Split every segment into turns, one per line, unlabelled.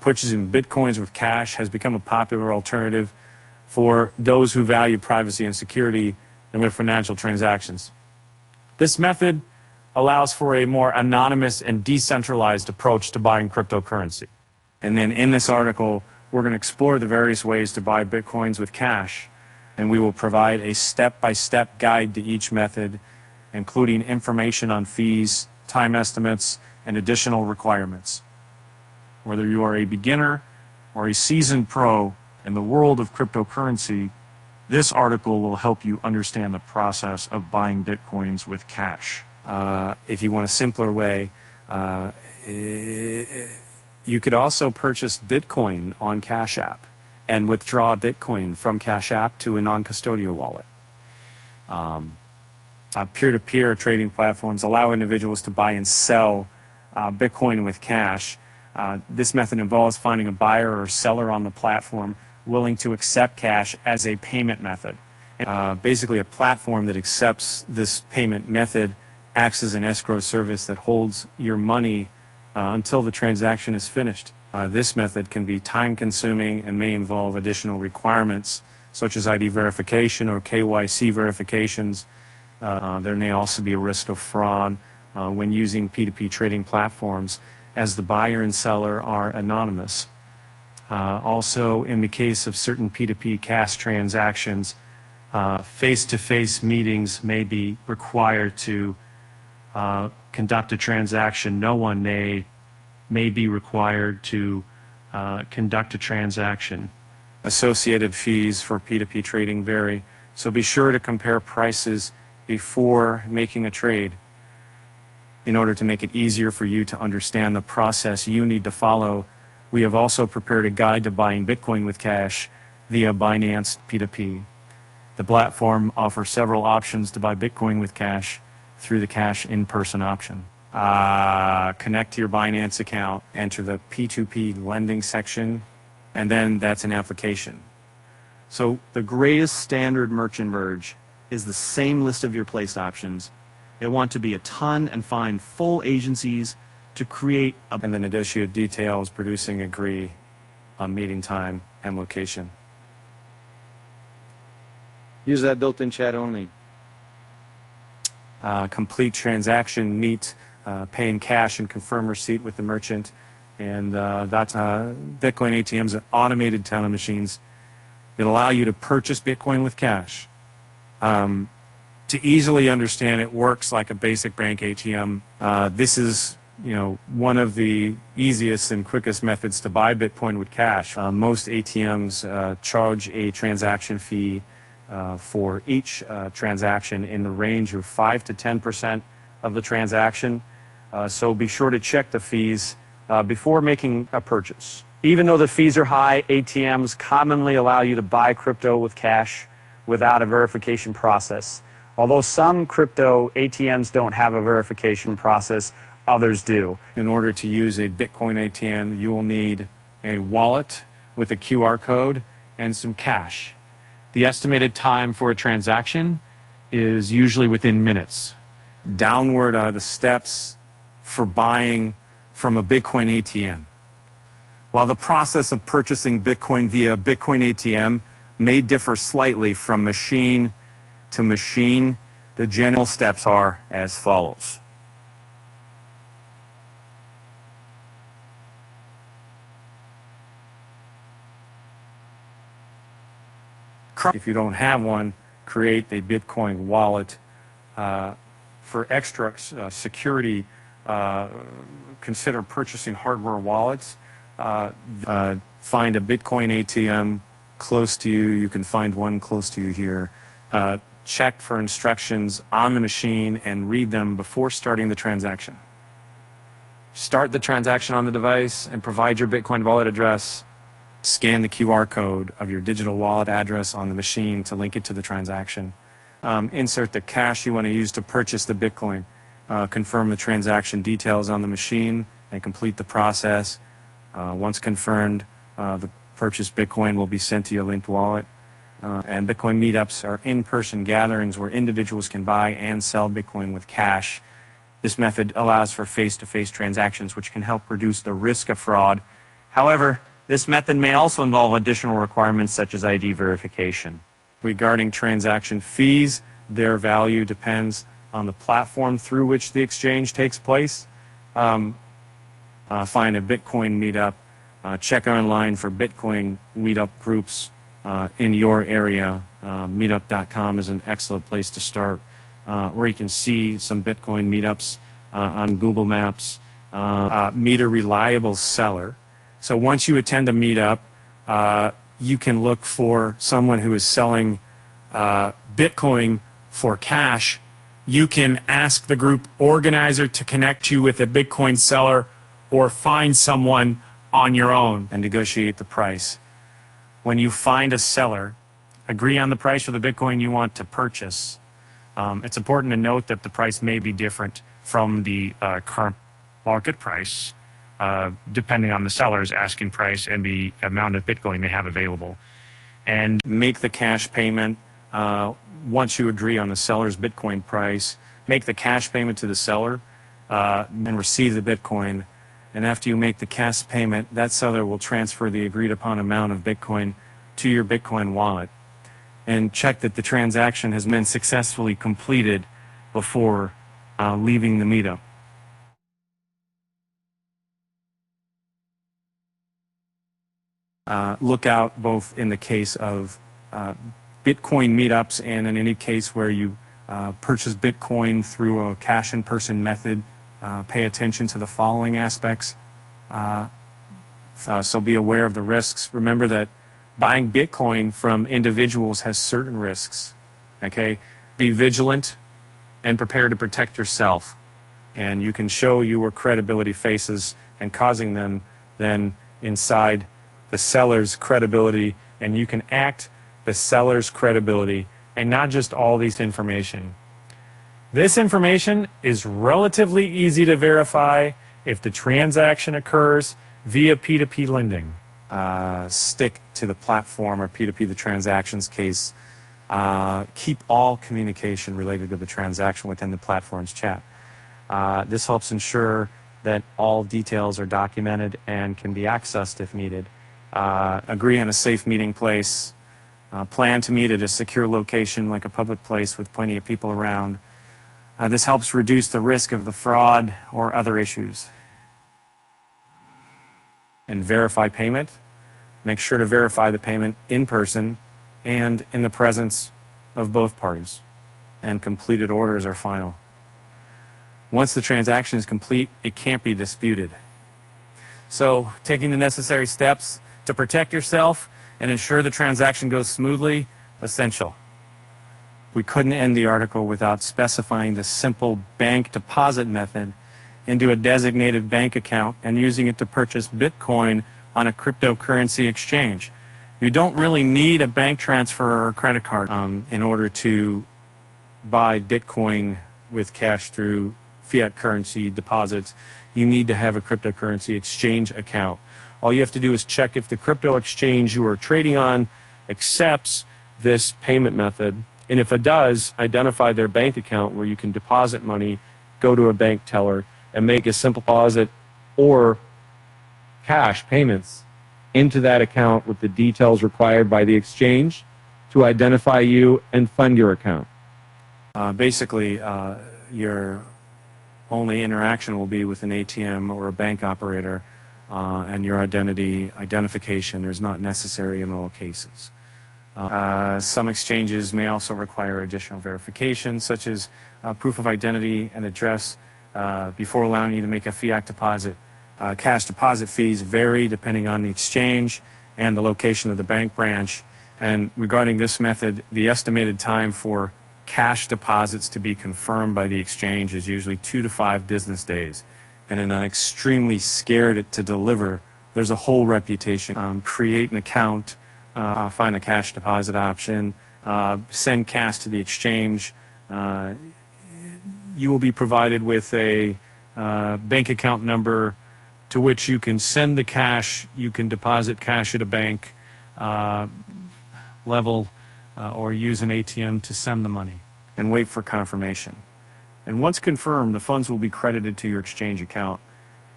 Purchasing bitcoins with cash has become a popular alternative for those who value privacy and security in their financial transactions. This method allows for a more anonymous and decentralized approach to buying cryptocurrency. And then in this article, we're going to explore the various ways to buy bitcoins with cash, and we will provide a step-by-step guide to each method, including information on fees, time estimates, and additional requirements. Whether you are a beginner or a seasoned pro in the world of cryptocurrency, this article will help you understand the process of buying bitcoins with cash. If you want a simpler way, you could also purchase Bitcoin on Cash App and withdraw Bitcoin from Cash App to a non-custodial wallet. Peer-to-peer trading platforms allow individuals to buy and sell Bitcoin with cash. This method involves finding a buyer or seller on the platform willing to accept cash as a payment method. Basically, a platform that accepts this payment method acts as an escrow service that holds your money until the transaction is finished. This method can be time-consuming and may involve additional requirements such as ID verification or KYC verifications. There may also be a risk of fraud when using P2P trading platforms, as the buyer and seller are anonymous. Also, in the case of certain P2P cash transactions, face-to-face meetings may be required to conduct a transaction. No one may be required to conduct a transaction. Associated fees for P2P trading vary, so be sure to compare prices before making a trade. In order to make it easier for you to understand the process you need to follow, we have also prepared a guide to buying Bitcoin with cash via Binance P2P. The platform offers several options to buy Bitcoin with cash through the cash in-person option. Connect to your Binance account, enter the P2P lending section, and then that's an application. So the greatest standard merchant merge is the same list of your placed options. They want to be a ton and find full agencies to create and then negotiate details, producing agree on meeting time and location. Use that built-in chat only. Complete transaction, meet, pay in cash and confirm receipt with the merchant. And that's Bitcoin ATMs are automated teller machines that allow you to purchase Bitcoin with cash. To easily understand, it works like a basic bank ATM. This is, one of the easiest and quickest methods to buy Bitcoin with cash. Most ATMs charge a transaction fee for each transaction in the range of 5 to 10% of the transaction. So be sure to check the fees before making a purchase. Even though the fees are high, ATMs commonly allow you to buy crypto with cash without a verification process. Although some crypto ATMs don't have a verification process, others do. In order to use a Bitcoin ATM, you will need a wallet with a QR code and some cash. The estimated time for a transaction is usually within minutes. Downward are the steps for buying from a Bitcoin ATM. While the process of purchasing Bitcoin via Bitcoin ATM may differ slightly from machine to machine, the general steps are as follows. If you don't have one, create a Bitcoin wallet. For extra security, consider purchasing hardware wallets. Find a Bitcoin ATM close to you. You can find one close to you here. Check for instructions on the machine and read them before starting the transaction. Start the transaction on the device and provide your Bitcoin wallet address. Scan the QR code of your digital wallet address on the machine to link it to the transaction. Insert the cash you want to use to purchase the Bitcoin. Confirm the transaction details on the machine and complete the process. Once confirmed, the purchased Bitcoin will be sent to your linked wallet. And Bitcoin meetups are in-person gatherings where individuals can buy and sell Bitcoin with cash. This method allows for face-to-face transactions, which can help reduce the risk of fraud
However, this method may also involve additional requirements such as ID verification.
Regarding transaction fees, their value depends on the platform through which the exchange takes place. Find a Bitcoin meetup. Check online for Bitcoin meetup groups in your area. Meetup.com is an excellent place to start, where you can see some Bitcoin meetups on Google Maps. Meet a reliable seller. So once you attend a meetup, you can look for someone who is selling Bitcoin for cash. You can ask the group organizer to connect you with a Bitcoin seller, or find someone on your own and negotiate the price. When you find a seller, agree on the price for the Bitcoin you want to purchase. It's important to note that the price may be different from the current market price, depending on the seller's asking price and the amount of Bitcoin they have available. And make the cash payment. Once you agree on the seller's Bitcoin price, make the cash payment to the seller and receive the Bitcoin. And after you make the cash payment, that seller will transfer the agreed upon amount of Bitcoin to your Bitcoin wallet. And check that the transaction has been successfully completed before leaving the meetup. Look out both in the case of Bitcoin meetups and in any case where you purchase Bitcoin through a cash in person method. Pay attention to the following aspects. So be aware of the risks. Remember that buying Bitcoin from individuals has certain risks. Okay? Be vigilant and prepare to protect yourself. And you can show your credibility faces and causing them then inside the seller's credibility, and you can act the seller's credibility and not just all this information. This information is relatively easy to verify if the transaction occurs via P2P lending. Stick to the platform or P2P the transactions case. Keep all communication related to the transaction within the platform's chat. This helps ensure that all details are documented and can be accessed if needed. Agree on a safe meeting place. Plan to meet at a secure location like a public place with plenty of people around. This helps reduce the risk of the fraud or other issues. And verify payment. Make sure to verify the payment in person and in the presence of both parties. And completed orders are final. Once the transaction is complete, it can't be disputed. So, taking the necessary steps to protect yourself and ensure the transaction goes smoothly, essential. We couldn't end the article without specifying the simple bank deposit method into a designated bank account and using it to purchase Bitcoin on a cryptocurrency exchange. You don't really need a bank transfer or a credit card in order to buy Bitcoin with cash through fiat currency deposits. You need to have a cryptocurrency exchange account. All you have to do is check if the crypto exchange you are trading on accepts this payment method. And if it does, identify their bank account where you can deposit money, go to a bank teller, and make a simple deposit or cash payments into that account with the details required by the exchange to identify you and fund your account. Basically, your only interaction will be with an ATM or a bank operator, and your identification is not necessary in all cases. Some exchanges may also require additional verification, such as proof of identity and address before allowing you to make a fiat deposit. Cash deposit fees vary depending on the exchange and the location of the bank branch. And regarding this method, the estimated time for cash deposits to be confirmed by the exchange is usually 2 to 5 business days. And in an extremely scared to deliver, there's a whole reputation. Create an account, find a cash deposit option, send cash to the exchange. You will be provided with a bank account number to which you can send the cash, you can deposit cash at a bank level, or use an ATM to send the money, and wait for confirmation. And once confirmed, the funds will be credited to your exchange account.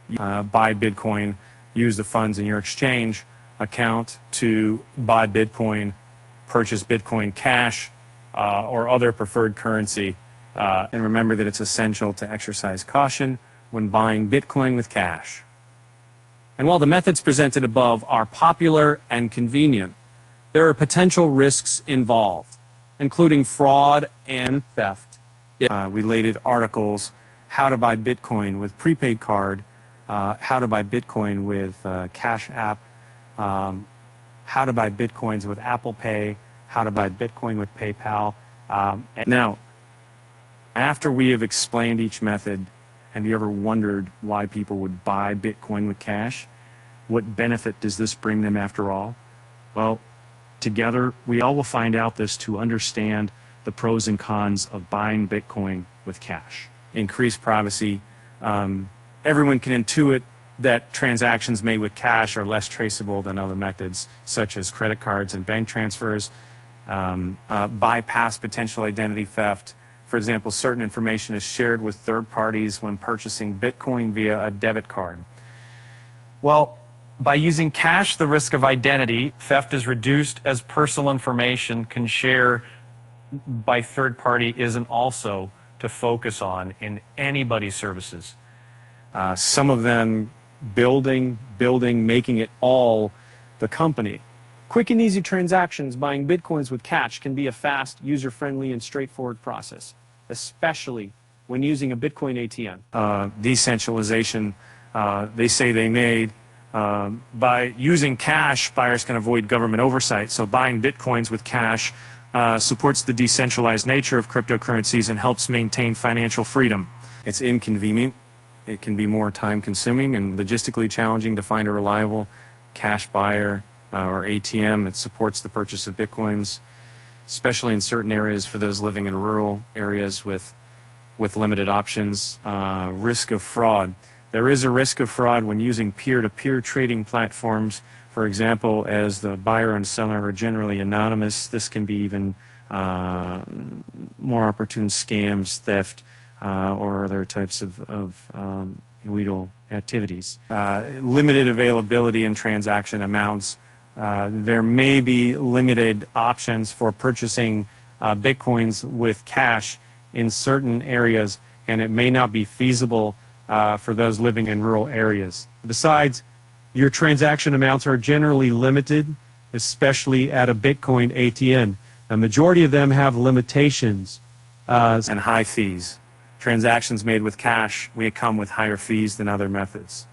Buy Bitcoin use the funds in your exchange account to buy Bitcoin, purchase Bitcoin Cash, or other preferred currency. And remember that it's essential to exercise caution when buying Bitcoin with cash. And while the methods presented above are popular and convenient, there are potential risks involved, including fraud and theft. Related articles: how to buy Bitcoin with prepaid card, how to buy Bitcoin with Cash App, how to buy Bitcoins with Apple Pay, how to buy Bitcoin with PayPal. Now, after we have explained each method, have you ever wondered why people would buy Bitcoin with cash? What benefit does this bring them after all? Well, together we all will find out this to understand the pros and cons of buying Bitcoin with cash. Increased privacy. Everyone can intuit that transactions made with cash are less traceable than other methods, such as credit cards and bank transfers. Bypass potential identity theft. For example, certain information is shared with third parties when purchasing Bitcoin via a debit card.
Well, by using cash, the risk of identity theft is reduced, as personal information can share by third party isn't also to focus on in anybody's services.
Some of them building, making it all the company. Quick and easy transactions buying Bitcoins with cash can be a fast, user-friendly, and straightforward process, especially when using a Bitcoin ATM. Decentralization, they say they made. By using cash, buyers can avoid government oversight. So buying Bitcoins with cash supports the decentralized nature of cryptocurrencies and helps maintain financial freedom. It's inconvenient. It can be more time-consuming and logistically challenging to find a reliable cash buyer or ATM that supports the purchase of Bitcoins, especially in certain areas for those living in rural areas with limited options. Risk of fraud. There is a risk of fraud when using peer-to-peer trading platforms. For example, as the buyer and seller are generally anonymous, this can be even more opportune scams, theft, or other types of illegal activities. Limited availability and transaction amounts. There may be limited options for purchasing Bitcoins with cash in certain areas, and it may not be feasible for those living in rural areas. Besides, your transaction amounts are generally limited, especially at a Bitcoin ATM. A majority of them have limitations and high fees. Transactions made with cash may come with higher fees than other methods.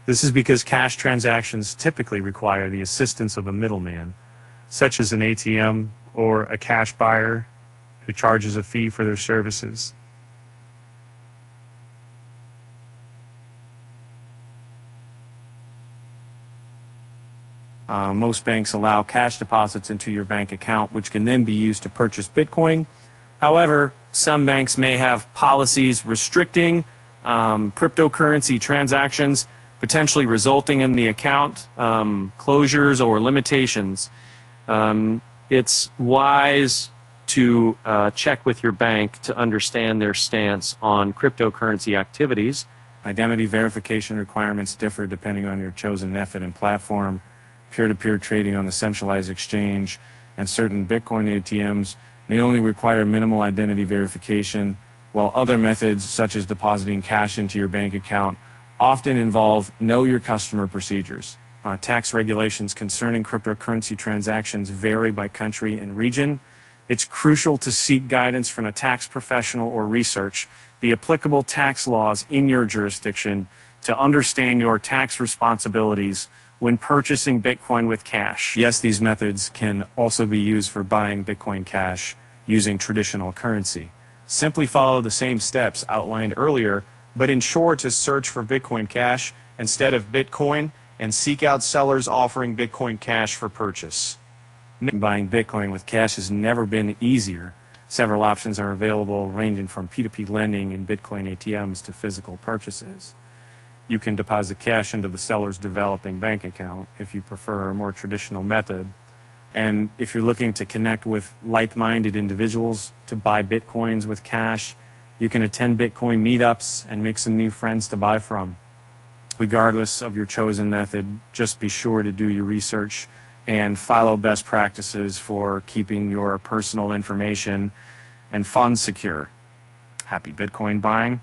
This is because cash transactions typically require the assistance of a middleman, such as an ATM or a cash buyer who charges a fee for their services. Most banks allow cash deposits into your bank account, which can then be used to purchase Bitcoin. However, some banks may have policies restricting cryptocurrency transactions, potentially resulting in the account closures or limitations. It's wise to check with your bank to understand their stance on cryptocurrency activities. Identity verification requirements differ depending on your chosen method and platform. Peer-to-peer trading on the centralized exchange and certain Bitcoin ATMs may only require minimal identity verification, while other methods, such as depositing cash into your bank account, often involve know your customer procedures. Tax regulations concerning cryptocurrency transactions vary by country and region. It's crucial to seek guidance from a tax professional or research the applicable tax laws in your jurisdiction to understand your tax responsibilities when purchasing Bitcoin with cash. Yes, these methods can also be used for buying Bitcoin Cash using traditional currency. Simply follow the same steps outlined earlier, but ensure to search for Bitcoin Cash instead of Bitcoin and seek out sellers offering Bitcoin Cash for purchase. Buying Bitcoin with cash has never been easier. Several options are available, ranging from P2P lending and Bitcoin ATMs to physical purchases. You can deposit cash into the seller's developing bank account if you prefer a more traditional method. And if you're looking to connect with like-minded individuals to buy Bitcoins with cash, you can attend Bitcoin meetups and make some new friends to buy from. regardless of your chosen method, just be sure to do your research and follow best practices for keeping your personal information and funds secure. Happy Bitcoin buying.